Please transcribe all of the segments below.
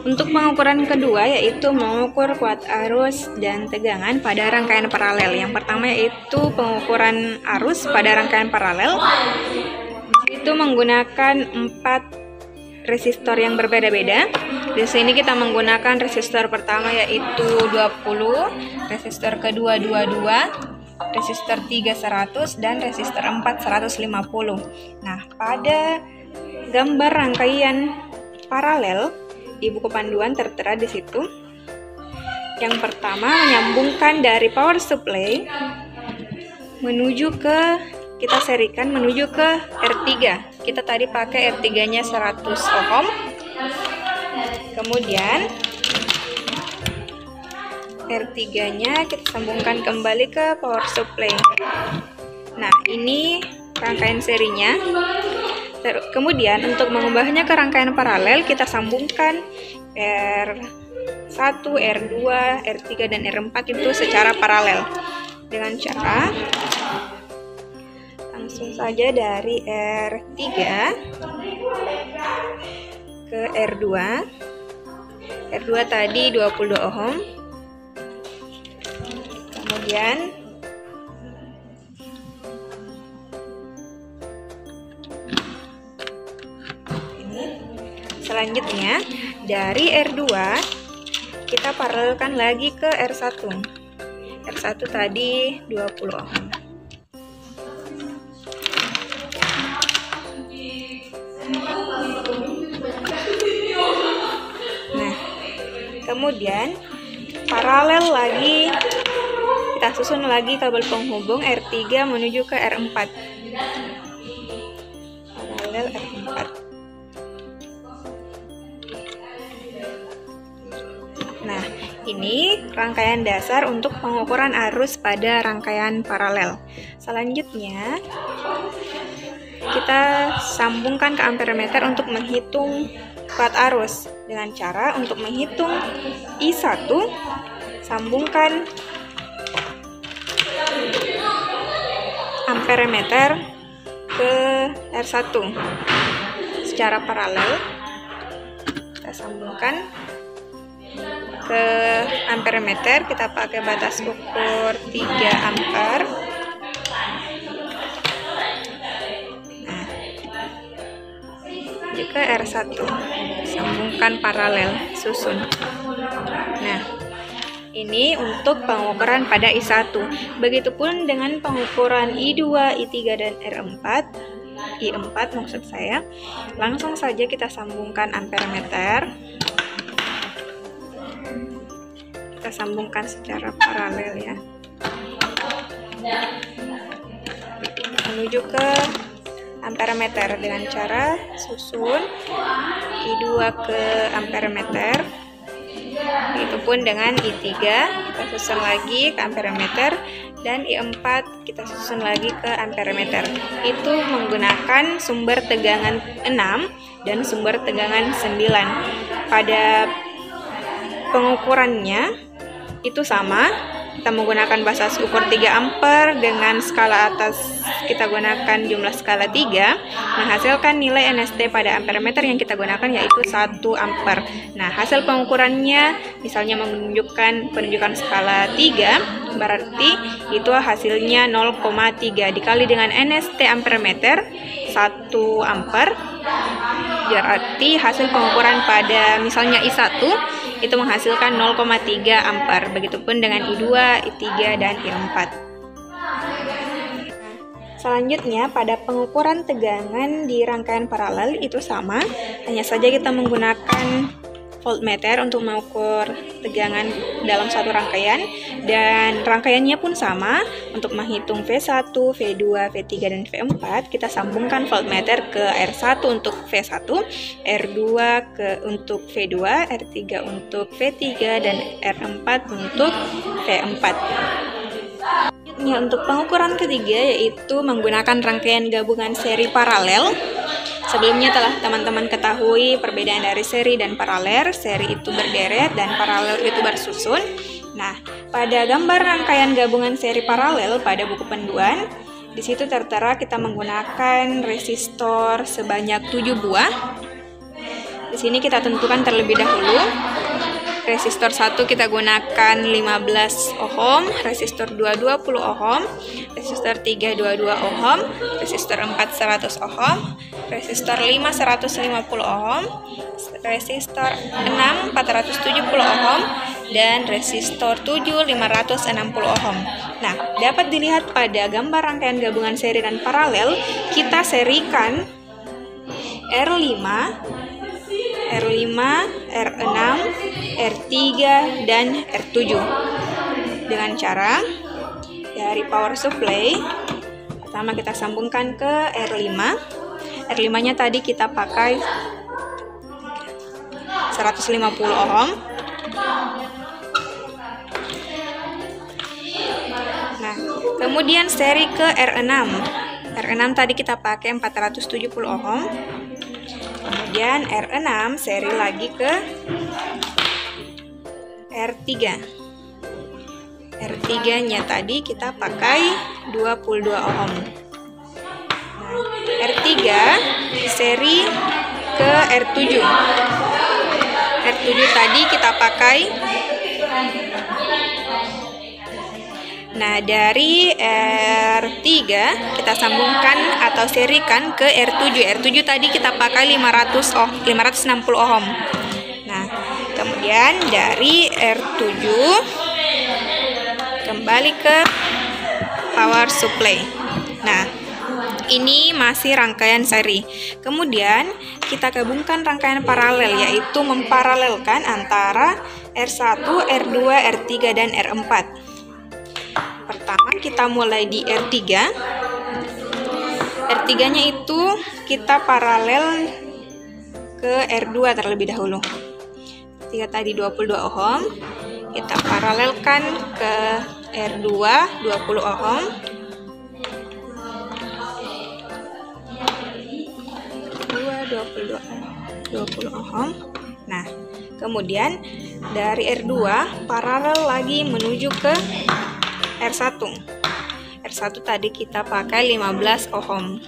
Untuk pengukuran kedua yaitu mengukur kuat arus dan tegangan pada rangkaian paralel. Yang pertama yaitu pengukuran arus pada rangkaian paralel. Itu menggunakan 4 resistor yang berbeda-beda. Di sini kita menggunakan resistor pertama yaitu 20, resistor kedua 22, resistor 3 100 dan resistor 4 150. Nah, pada gambar rangkaian paralel di buku panduan tertera di situ. Yang pertama menyambungkan dari power supply kita serikan menuju ke R3. Kita tadi pakai R3-nya 100 ohm. Kemudian R3-nya kita sambungkan kembali ke power supply. Nah, ini rangkaian serinya. Kemudian untuk mengubahnya ke rangkaian paralel kita sambungkan R1, R2, R3 dan R4 itu secara paralel dengan cara langsung saja dari R3 ke R2. R2 tadi 22 ohm. Kemudian selanjutnya dari R2 kita paralelkan lagi ke R1. R1 tadi 20 ohm. Nah, kemudian paralel lagi kita susun lagi kabel penghubung R3 menuju ke R4. Paralel R4. Nah, ini rangkaian dasar untuk pengukuran arus pada rangkaian paralel. Selanjutnya, kita sambungkan ke ampermeter untuk menghitung kuat arus. Dengan cara untuk menghitung I1, sambungkan ampermeter ke R1 secara paralel. Kita sambungkan ke ampermeter, kita pakai batas ukur 3 ampere. Nah, juga R1 sambungkan paralel, susun. Nah, ini untuk pengukuran pada I1. Begitupun dengan pengukuran I2, I3 dan I4 maksud saya. Langsung saja kita sambungkan ampermeter. Kita sambungkan secara paralel ya, menuju ke ampermeter dengan cara susun I2 ke ampermeter. Begitupun dengan I3 kita susun lagi ke ampermeter dan I4 kita susun lagi ke ampermeter. Itu menggunakan sumber tegangan 6 dan sumber tegangan 9. Pada pengukurannya itu sama, kita menggunakan batas ukur 3 ampere dengan skala atas kita gunakan jumlah skala 3, menghasilkan nilai NST pada ampermeter yang kita gunakan yaitu 1 ampere. Nah, hasil pengukurannya misalnya menunjukkan penunjukan skala 3, berarti itu hasilnya 0,3 dikali dengan NST ampermeter 1 ampere, berarti hasil pengukuran pada misalnya I1 itu menghasilkan 0,3 ampere. Begitupun dengan I2, I3 dan I4. Selanjutnya pada pengukuran tegangan di rangkaian paralel itu sama, hanya saja kita menggunakan voltmeter untuk mengukur tegangan dalam satu rangkaian, dan rangkaiannya pun sama. Untuk menghitung V1, V2, V3 dan V4 kita sambungkan voltmeter ke R1 untuk V1, R2 untuk V2, R3 untuk V3 dan R4 untuk V4. Selanjutnya untuk pengukuran ketiga yaitu menggunakan rangkaian gabungan seri paralel. Sebelumnya telah teman-teman ketahui perbedaan dari seri dan paralel. Seri itu berderet dan paralel itu bersusun. Nah, pada gambar rangkaian gabungan seri paralel pada buku panduan, di situ tertera kita menggunakan resistor sebanyak 7 buah. Di sini kita tentukan terlebih dahulu. Resistor 1 kita gunakan 15 ohm, resistor 2 20 ohm, resistor 3 22 ohm, resistor 4 100 ohm, resistor 5 150 ohm, resistor 6 470 ohm, dan resistor 7 560 ohm. Nah, dapat dilihat pada gambar rangkaian gabungan seri dan paralel, kita serikan R5, R5, R6, R3, dan R7 dengan cara dari power supply. Pertama kita sambungkan ke R5. R5 nya tadi kita pakai 150 ohm. Nah, kemudian seri ke R6. R6 tadi kita pakai 470 ohm. Kemudian R6 seri lagi ke R3. R3 nya tadi kita pakai 22 ohm. Nah, R3 seri ke R7. R7 tadi kita pakai. Nah, dari R3 kita sambungkan atau serikan ke R7. R7 tadi kita pakai 560 ohm. Nah, kemudian dari R7 kembali ke power supply. Nah, ini masih rangkaian seri. Kemudian kita gabungkan rangkaian paralel, yaitu memparalelkan antara R1, R2, R3, dan R4. Pertama kita mulai di R3. R3-nya itu kita paralel ke R2 terlebih dahulu. R3 tadi 22 ohm, kita paralelkan ke R2 20 ohm. R2 20 ohm. Nah, kemudian dari R2 paralel lagi menuju ke R1. R1 tadi kita pakai 15 ohm.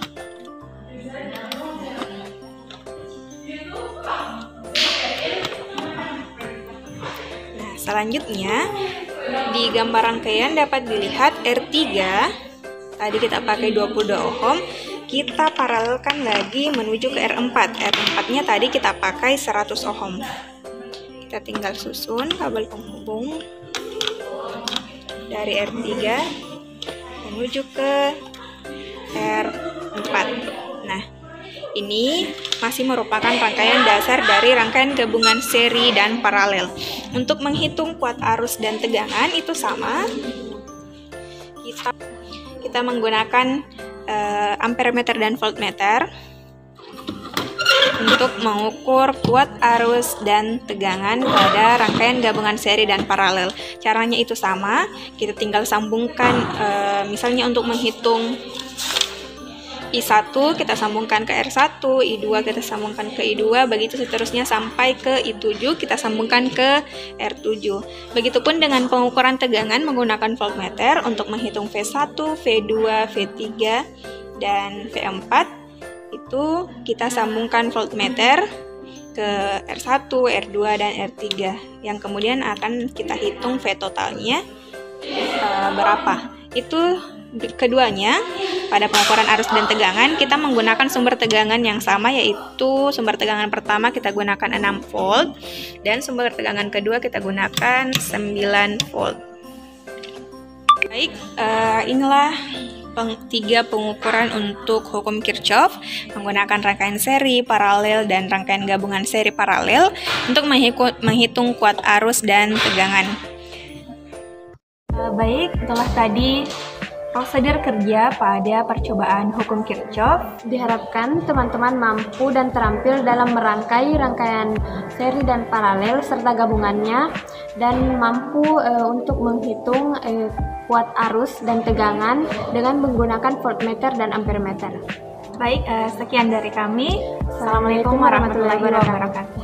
Nah, selanjutnya di gambar rangkaian dapat dilihat R3 tadi kita pakai 22 ohm, kita paralelkan lagi menuju ke R4. R4-nya tadi kita pakai 100 ohm. Kita tinggal susun kabel penghubung dari R3 menuju ke R4. Nah, ini masih merupakan rangkaian dasar dari rangkaian gabungan seri dan paralel. Untuk menghitung kuat arus dan tegangan itu sama. Kita menggunakan ampermeter dan voltmeter untuk mengukur kuat arus dan tegangan pada rangkaian gabungan seri dan paralel. Caranya itu sama, kita tinggal sambungkan, misalnya untuk menghitung I1 kita sambungkan ke R1, I2 kita sambungkan ke I2, begitu seterusnya sampai ke I7 kita sambungkan ke R7. Begitupun dengan pengukuran tegangan menggunakan voltmeter untuk menghitung V1, V2, V3, dan V4. Itu kita sambungkan voltmeter ke R1, R2, dan R3 yang kemudian akan kita hitung V totalnya berapa. Itu keduanya pada pengukuran arus dan tegangan kita menggunakan sumber tegangan yang sama, yaitu sumber tegangan pertama kita gunakan 6 volt dan sumber tegangan kedua kita gunakan 9 volt. Baik, inilah tiga pengukuran untuk hukum Kirchhoff menggunakan rangkaian seri, paralel, dan rangkaian gabungan seri paralel untuk menghitung kuat arus dan tegangan. Baik, itulah tadi prosedur kerja pada percobaan hukum Kirchhoff. Diharapkan teman-teman mampu dan terampil dalam merangkai rangkaian seri dan paralel serta gabungannya, dan mampu untuk menghitung kuat arus dan tegangan dengan menggunakan voltmeter dan ampermeter. Baik, sekian dari kami. Assalamualaikum warahmatullahi wabarakatuh.